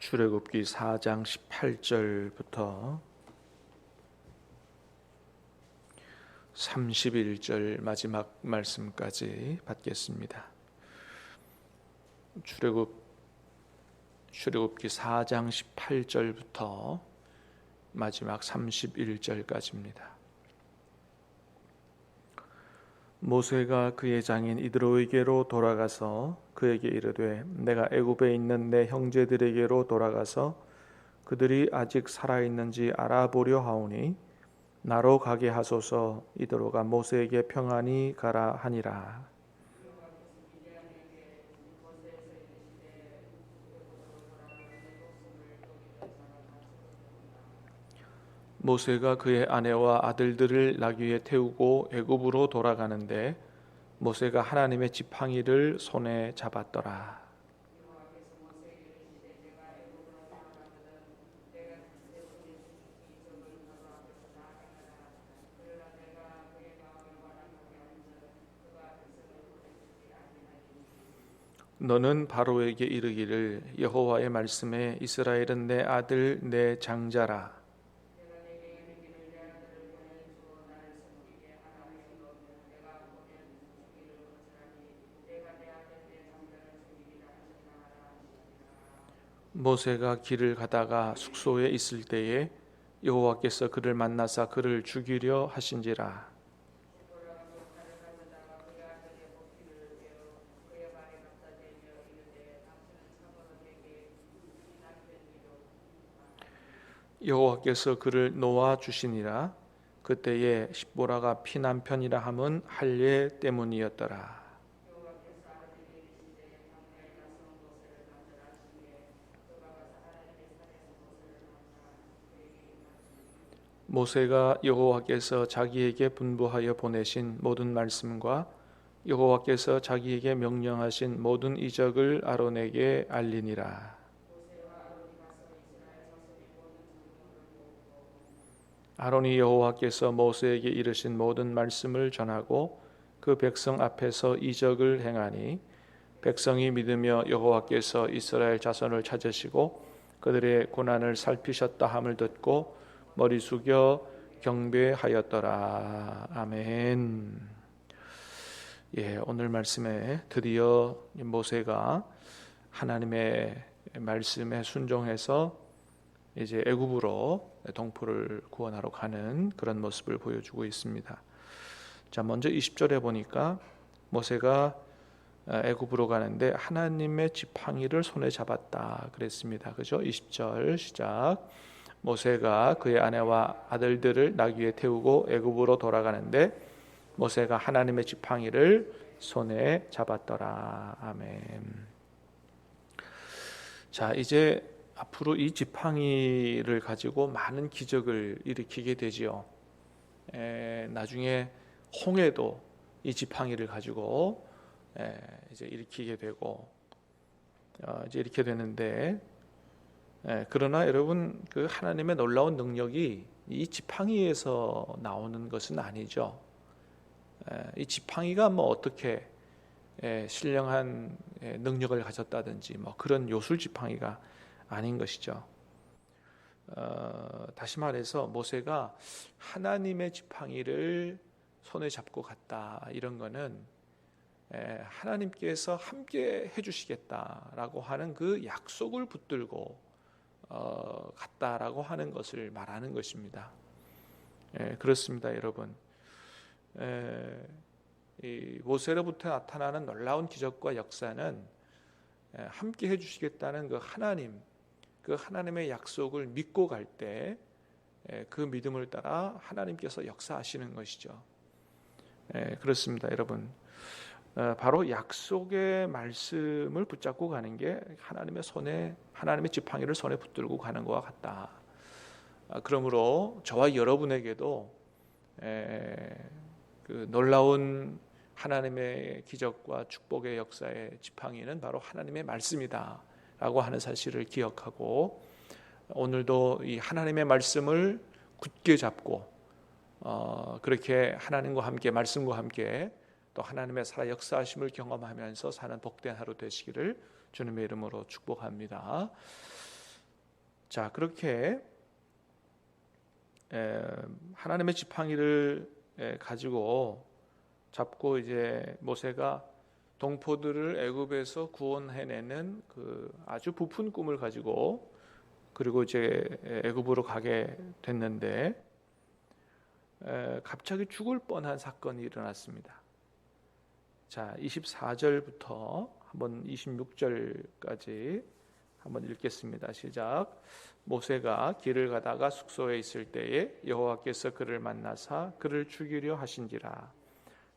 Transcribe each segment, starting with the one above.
출애굽기 4장 18절부터 31절 마지막 말씀까지 받겠습니다. 출애굽기 4장 18절부터 마지막 31절까지입니다. 모세가 그의 장인 이드로에게로 돌아가서 그에게 이르되 내가 애굽에 있는 내 형제들에게로 돌아가서 그들이 아직 살아있는지 알아보려 하오니 나로 가게 하소서. 이드로가 모세에게 평안히 가라 하니라. 모세가 그의 아내와 아들들을 나귀에 태우고 애굽으로 돌아가는데 모세가 하나님의 지팡이를 손에 잡았더라. 너는 바로에게 이르기를 여호와의 말씀에 이스라엘은 내 아들 내 장자라. 모세가 길을 가다가 숙소에 있을 때에 여호와께서 그를 만나사 그를 죽이려 하신지라. 여호와께서 그를 놓아 주시니라. 그때에 십보라가 피난편이라 함은 할례 때문이었더라. 모세가 여호와께서 자기에게 분부하여 보내신 모든 말씀과 여호와께서 자기에게 명령하신 모든 이적을 아론에게 알리니라. 아론이 여호와께서 모세에게 이르신 모든 말씀을 전하고 그 백성 앞에서 이적을 행하니 백성이 믿으며 여호와께서 이스라엘 자손을 찾으시고 그들의 고난을 살피셨다 함을 듣고 머리 숙여 경배하였더라. 아멘. 오늘 말씀에 드디어 모세가 하나님의 말씀에 순종해서 이제 애굽으로 동포를 구원하러 가는 그런 모습을 보여주고 있습니다. 자, 먼저 20절에 보니까 모세가 애굽으로 가는데 하나님의 지팡이를 손에 잡았다 그랬습니다. 그죠? 20절 시작. 모세가 그의 아내와 아들들을 나귀에 태우고 애굽으로 돌아가는데 모세가 하나님의 지팡이를 손에 잡았더라. 아멘. 자, 이제 앞으로 이 지팡이를 가지고 많은 기적을 일으키게 되지요. 나중에 홍해도 이 지팡이를 가지고 이제 일으키게 되고 이제 이렇게 되는데, 그러나 여러분 그 하나님의 놀라운 능력이 이 지팡이에서 나오는 것은 아니죠. 이 지팡이가 뭐 어떻게 신령한 능력을 가졌다든지 뭐 그런 요술 지팡이가 아닌 것이죠. 다시 말해서 모세가 하나님의 지팡이를 손에 잡고 갔다, 이런 거는 하나님께서 함께 해주시겠다라고 하는 그 약속을 붙들고 갔다라고 하는 것을 말하는 것입니다. 그렇습니다, 여러분. 이 모세로부터 나타나는 놀라운 기적과 역사는 함께 해주시겠다는 그 하나님의 약속을 믿고 갈 때 그 믿음을 따라 하나님께서 역사하시는 것이죠. 그렇습니다, 여러분. 바로 약속의 말씀을 붙잡고 가는 게 하나님의 지팡이를 손에 붙들고 가는 것과 같다. 그러므로 저와 여러분에게도 그 놀라운 하나님의 기적과 축복의 역사의 지팡이는 바로 하나님의 말씀이다라고 하는 사실을 기억하고, 오늘도 이 하나님의 말씀을 굳게 잡고 그렇게 하나님과 함께, 말씀과 함께 또 하나님의 살아 역사하심을 경험하면서 사는 복된 하루 되시기를 주님의 이름으로 축복합니다. 자, 그렇게 하나님의 지팡이를 가지고 잡고 이제 모세가 동포들을 애굽에서 구원해내는 그 아주 부푼 꿈을 가지고 그리고 이제 애굽으로 가게 됐는데 갑자기 죽을 뻔한 사건이 일어났습니다. 자, 24절부터 한번 26절까지 한번 읽겠습니다. 시작. 모세가 길을 가다가 숙소에 있을 때에 여호와께서 그를 만나사 그를 죽이려 하신지라.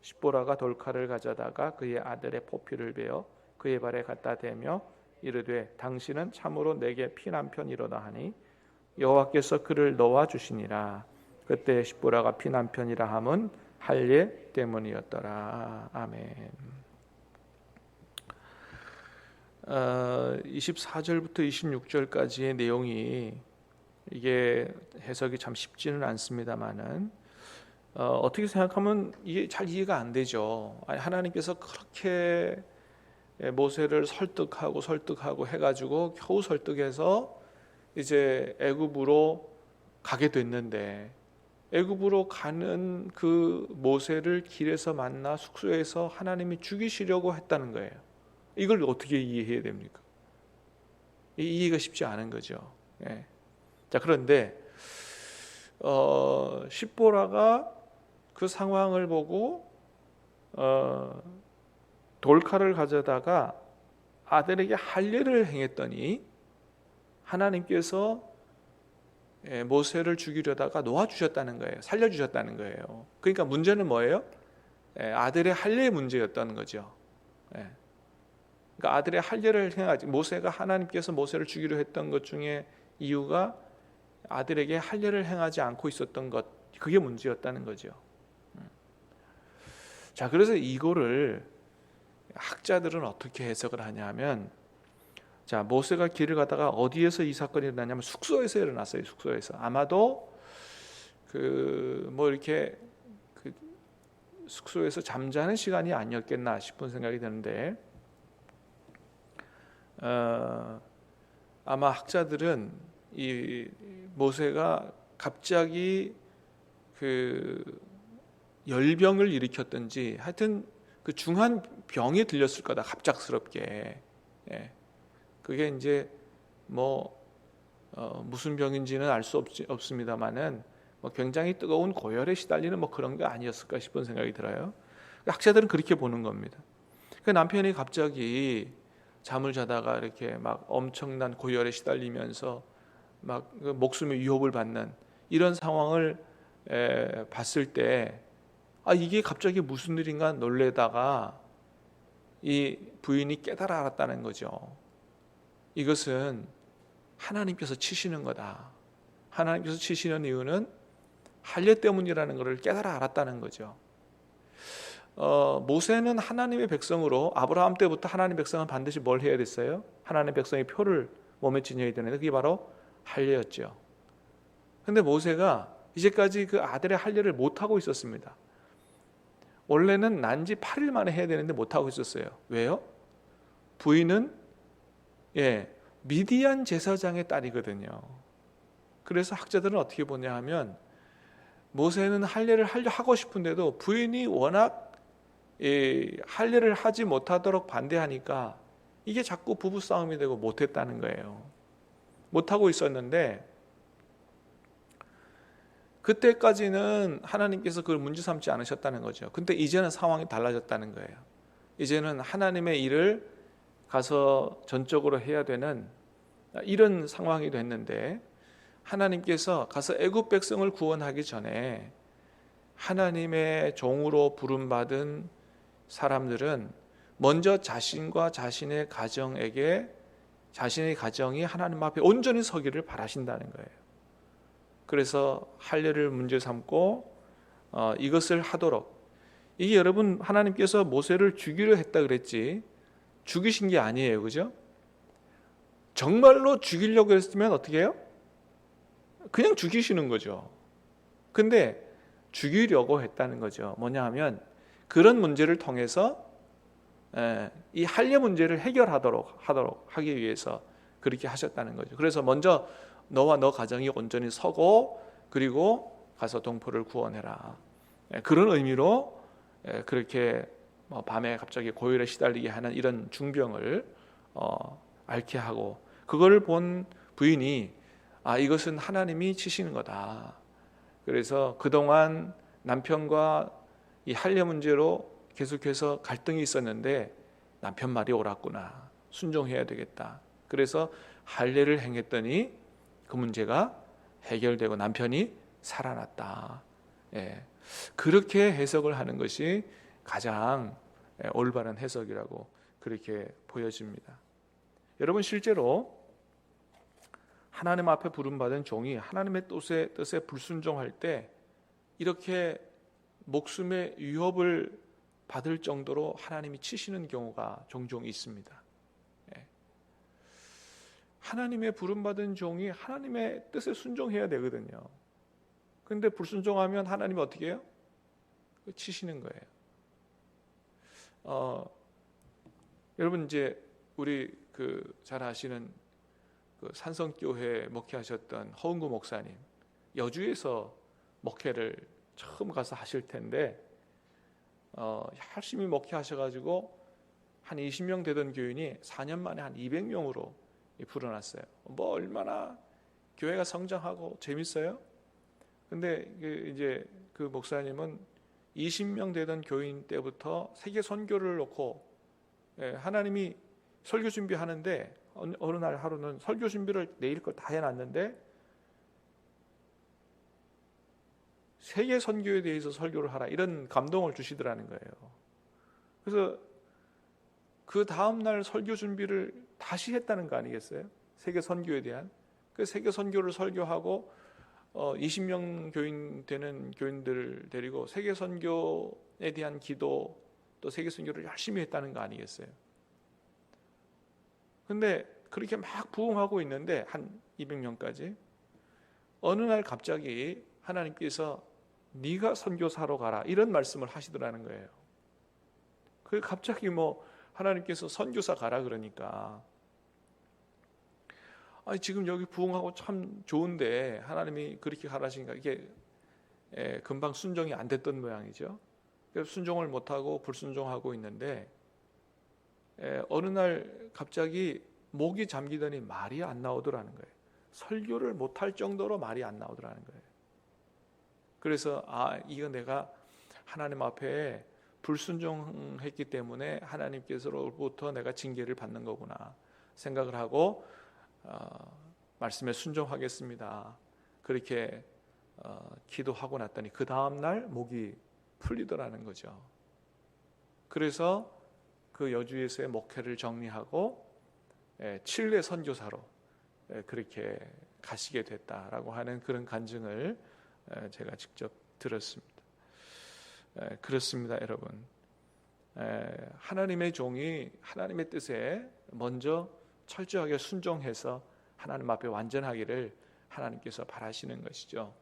십보라가 돌칼을 가져다가 그의 아들의 포피를 베어 그의 발에 갖다 대며 이르되 당신은 참으로 내게 피난편이로다 하니 여호와께서 그를 놓아 주시니라. 그때 십보라가 피난편이라 함은 할례 때문이었더라. 아멘. 24절부터 26절까지의 내용이 이게 해석이 참 쉽지는 않습니다만은 어떻게 생각하면 이게 잘 이해가 안 되죠. 아니, 하나님께서 그렇게 모세를 설득하고 해가지고 겨우 설득해서 이제 애굽으로 가게 됐는데 애굽으로 가는 그 모세를 길에서 만나 숙소에서 하나님이 죽이시려고 했다는 거예요. 이걸 어떻게 이해해야 됩니까? 이해가 쉽지 않은 거죠. 예. 자, 그런데 십보라가 그 상황을 보고 돌칼을 가져다가 아들에게 할례를 행했더니 하나님께서 모세를 죽이려다가 놓아주셨다는 거예요. 살려주셨다는 거예요. 그러니까 문제는 뭐예요? 아들의 할례의 문제였다는 거죠. 그러니까 아들의 할례를 행하지, 모세가 하나님께서 모세를 죽이려 했던 것 중에 이유가 아들에게 할례를 행하지 않고 있었던 것, 그게 문제였다는 거죠. 자, 그래서 이거를 학자들은 어떻게 해석을 하냐면, 자, 모세가 길을 가다가 어디에서 이 사건이 일어나냐면 숙소에서 일어났어요. 숙소에서. 아마도 이렇게 숙소에서 잠자는 시간이 아니었겠나 싶은 생각이 드는데, 아마 학자들은 이 모세가 갑자기 열병을 일으켰든지 하여튼 그 중한 병이 들렸을 거다, 갑작스럽게. 그게 이제 무슨 병인지는 알 수 없습니다만은 굉장히 뜨거운 고열에 시달리는 그런 게 아니었을까 싶은 생각이 들어요. 학자들은 그렇게 보는 겁니다. 그 남편이 갑자기 잠을 자다가 이렇게 막 엄청난 고열에 시달리면서 막 목숨의 위협을 받는 이런 상황을 봤을 때, 이게 갑자기 무슨 일인가 놀래다가 이 부인이 깨달아 알았다는 거죠. 이것은 하나님께서 치시는 거다. 하나님께서 치시는 이유는 할례 때문이라는 것을 깨달아 알았다는 거죠. 모세는 하나님의 백성으로, 아브라함 때부터 하나님의 백성은 반드시 뭘 해야 됐어요? 하나님의 백성의 표를 몸에 지녀야 되는데 그게 바로 할례였죠. 그런데 모세가 이제까지 그 아들의 할례를 못하고 있었습니다. 원래는 난 지 8일 만에 해야 되는데 못하고 있었어요. 왜요? 부인은 미디안 제사장의 딸이거든요. 그래서 학자들은 어떻게 보냐 하면, 모세는 할례를 하고 싶은데도 부인이 워낙 할례를 하지 못하도록 반대하니까 이게 자꾸 부부싸움이 되고 못했다는 거예요. 못하고 있었는데 그때까지는 하나님께서 그걸 문제 삼지 않으셨다는 거죠. 근데 이제는 상황이 달라졌다는 거예요. 이제는 하나님의 일을 가서 전적으로 해야 되는 이런 상황이 됐는데, 하나님께서 가서 애굽 백성을 구원하기 전에 하나님의 종으로 부름받은 사람들은 먼저 자신과 자신의 가정에게, 자신의 가정이 하나님 앞에 온전히 서기를 바라신다는 거예요. 그래서 할례를 문제 삼고 이것을 하도록, 이게 여러분 하나님께서 모세를 죽이려 했다 그랬지 죽이신 게 아니에요. 그죠? 정말로 죽이려고 했으면 어떻게 해요? 그냥 죽이시는 거죠. 근데 죽이려고 했다는 거죠. 뭐냐 하면 그런 문제를 통해서 이 할례 문제를 해결하도록 하기 위해서 그렇게 하셨다는 거죠. 그래서 먼저 너와 너 가정이 온전히 서고 그리고 가서 동포를 구원해라. 그런 의미로 그렇게 밤에 갑자기 고열에 시달리게 하는 이런 중병을 앓게 하고, 그걸 본 부인이 이것은 하나님이 치시는 거다. 그래서 그동안 남편과 이 할례 문제로 계속해서 갈등이 있었는데 남편 말이 옳았구나, 순종해야 되겠다. 그래서 할례를 행했더니 그 문제가 해결되고 남편이 살아났다. 그렇게 해석을 하는 것이 가장 올바른 해석이라고 그렇게 보여집니다. 여러분, 실제로 하나님 앞에 부름받은 종이 하나님의 뜻에 불순종할 때 이렇게 목숨의 위협을 받을 정도로 하나님이 치시는 경우가 종종 있습니다. 하나님의 부름받은 종이 하나님의 뜻에 순종해야 되거든요. 그런데 불순종하면 하나님이 어떻게 해요? 치시는 거예요. 여러분, 이제 우리 잘 아시는 산성교회 목회하셨던 허은구 목사님, 여주에서 목회를 처음 가서 하실 텐데 열심히 목회하셔가지고 한 20명 되던 교인이 4년 만에 한 200명으로 불어났어요. 얼마나 교회가 성장하고 재밌어요? 근데 이제 그 목사님은 20명 되던 교인 때부터 세계 선교를 놓고 하나님이 설교 준비하는데 어느 날 하루는 설교 준비를 내일 걸 다 해놨는데 세계 선교에 대해서 설교를 하라, 이런 감동을 주시더라는 거예요. 그래서 그 다음날 설교 준비를 다시 했다는 거 아니겠어요? 세계 선교에 대한. 그 세계 선교를 설교하고 20명 교인 되는 교인들을 데리고 세계 선교에 대한 기도, 또 세계 선교를 열심히 했다는 거 아니겠어요? 근데 그렇게 막 부흥하고 있는데 한 200명까지 어느 날 갑자기 하나님께서 네가 선교사로 가라, 이런 말씀을 하시더라는 거예요. 그 갑자기 하나님께서 선교사 가라 그러니까 지금 여기 부흥하고 참 좋은데 하나님이 그렇게 가라시니까 이게 금방 순종이 안 됐던 모양이죠. 그래서 순종을 못하고 불순종하고 있는데 어느 날 갑자기 목이 잠기더니 말이 안 나오더라는 거예요. 설교를 못할 정도로 말이 안 나오더라는 거예요. 그래서 이거 내가 하나님 앞에 불순종했기 때문에 하나님께서로부터 내가 징계를 받는 거구나 생각을 하고 말씀에 순종하겠습니다. 그렇게 기도하고 났더니 그 다음날 목이 풀리더라는 거죠. 그래서 그 여주에서의 목회를 정리하고 칠레 선교사로 그렇게 가시게 됐다라고 하는 그런 간증을 제가 직접 들었습니다. 그렇습니다, 여러분. 하나님의 종이 하나님의 뜻에 먼저 철저하게 순종해서 하나님 앞에 완전하기를 하나님께서 바라시는 것이죠.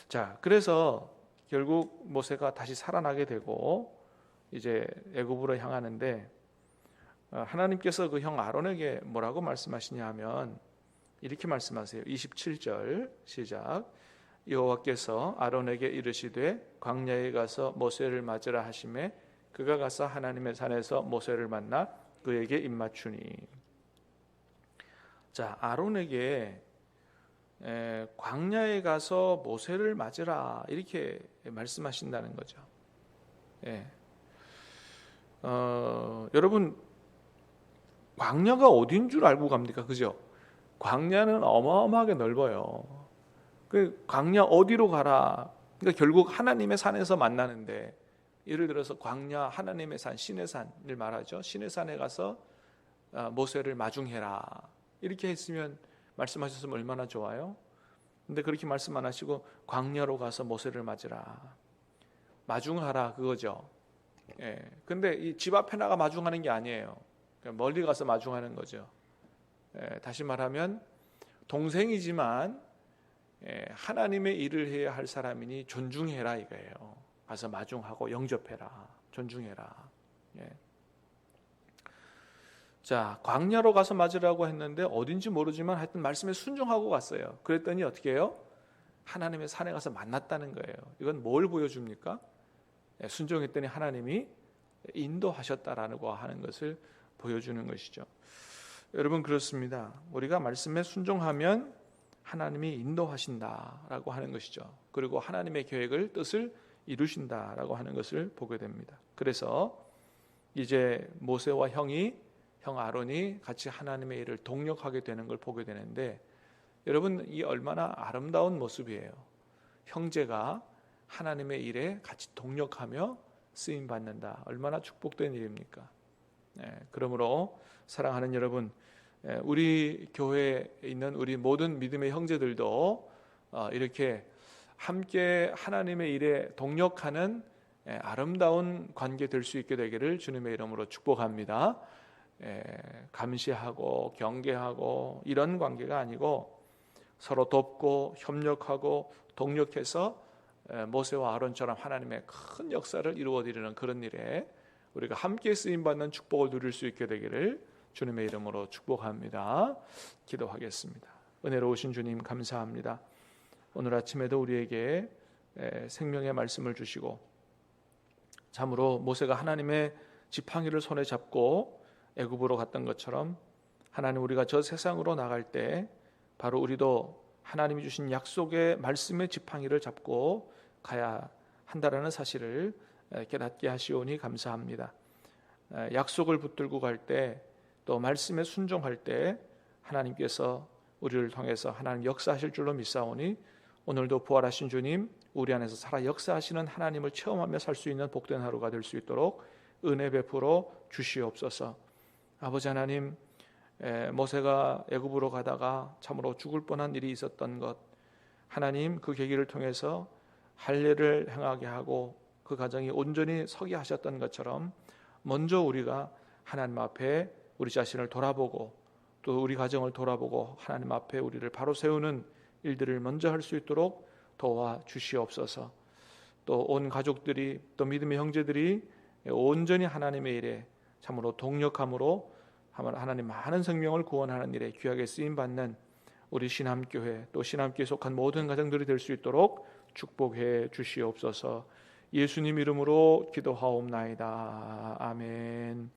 자, 그래서 결국 모세가 다시 살아나게 되고 이제 애굽으로 향하는데 하나님께서 그 형 아론에게 뭐라고 말씀하시냐 하면 이렇게 말씀하세요. 27절 시작. 여호와께서 아론에게 이르시되 광야에 가서 모세를 맞으라 하시매 그가 가서 하나님의 산에서 모세를 만나 그에게 입맞추니. 자, 아론에게 광야에 가서 모세를 맞으라 이렇게 말씀하신다는 거죠. 여러분, 광야가 어딘 줄 알고 갑니까? 그죠? 광야는 어마어마하게 넓어요. 그 광야 어디로 가라. 그러니까 결국 하나님의 산에서 만나는데, 예를 들어서 광야 하나님의 산, 신의 산을 말하죠. 신의 산에 가서 모세를 마중해라 이렇게 했으면 말씀하셨으면 얼마나 좋아요. 근데 그렇게 말씀 안 하시고 광야로 가서 모세를 맞으라, 마중하라 그거죠. 근데 이 집 앞에 나가 마중하는 게 아니에요. 멀리 가서 마중하는 거죠. 다시 말하면 동생이지만 하나님의 일을 해야 할 사람이니 존중해라 이거예요. 가서 마중하고 영접해라, 존중해라. 자, 광야로 가서 맞으라고 했는데 어딘지 모르지만 하여튼 말씀에 순종하고 갔어요. 그랬더니 어떻게 해요? 하나님의 산에 가서 만났다는 거예요. 이건 뭘 보여줍니까? 순종했더니 하나님이 인도하셨다라고 하는 것을 보여주는 것이죠. 여러분, 그렇습니다. 우리가 말씀에 순종하면 하나님이 인도하신다라고 하는 것이죠. 그리고 하나님의 계획을, 뜻을 이루신다라고 하는 것을 보게 됩니다. 그래서 이제 모세와 형 아론이 같이 하나님의 일을 동력하게 되는 걸 보게 되는데, 여러분, 이 얼마나 아름다운 모습이에요. 형제가 하나님의 일에 같이 동력하며 쓰임 받는다. 얼마나 축복된 일입니까? 그러므로 사랑하는 여러분, 우리 교회에 있는 우리 모든 믿음의 형제들도 이렇게 함께 하나님의 일에 동력하는 아름다운 관계 될 수 있게 되기를 주님의 이름으로 축복합니다. 감시하고 경계하고 이런 관계가 아니고 서로 돕고 협력하고 동력해서 모세와 아론처럼 하나님의 큰 역사를 이루어드리는 그런 일에 우리가 함께 쓰임받는 축복을 누릴 수 있게 되기를 주님의 이름으로 축복합니다. 기도하겠습니다. 은혜로우신 주님, 감사합니다. 오늘 아침에도 우리에게 생명의 말씀을 주시고, 참으로 모세가 하나님의 지팡이를 손에 잡고 애굽으로 갔던 것처럼 하나님, 우리가 저 세상으로 나갈 때 바로 우리도 하나님이 주신 약속의 말씀의 지팡이를 잡고 가야 한다라는 사실을 깨닫게 하시오니 감사합니다. 약속을 붙들고 갈 때, 또 말씀에 순종할 때 하나님께서 우리를 통해서 하나님 역사하실 줄로 믿사오니, 오늘도 부활하신 주님, 우리 안에서 살아 역사하시는 하나님을 체험하며 살 수 있는 복된 하루가 될 수 있도록 은혜 베풀어 주시옵소서. 아버지 하나님, 모세가 애굽으로 가다가 참으로 죽을 뻔한 일이 있었던 것, 하나님 그 계기를 통해서 할례를 행하게 하고 그 가정이 온전히 서게 하셨던 것처럼, 먼저 우리가 하나님 앞에 우리 자신을 돌아보고 또 우리 가정을 돌아보고 하나님 앞에 우리를 바로 세우는 일들을 먼저 할 수 있도록 도와 주시옵소서. 또 온 가족들이, 또 믿음의 형제들이 온전히 하나님의 일에 참으로 동력함으로 하나님 많은 생명을 구원하는 일에 귀하게 쓰임받는 우리 신함교회, 또 신함교회에 속한 모든 가정들이 될 수 있도록 축복해 주시옵소서. 예수님 이름으로 기도하옵나이다. 아멘.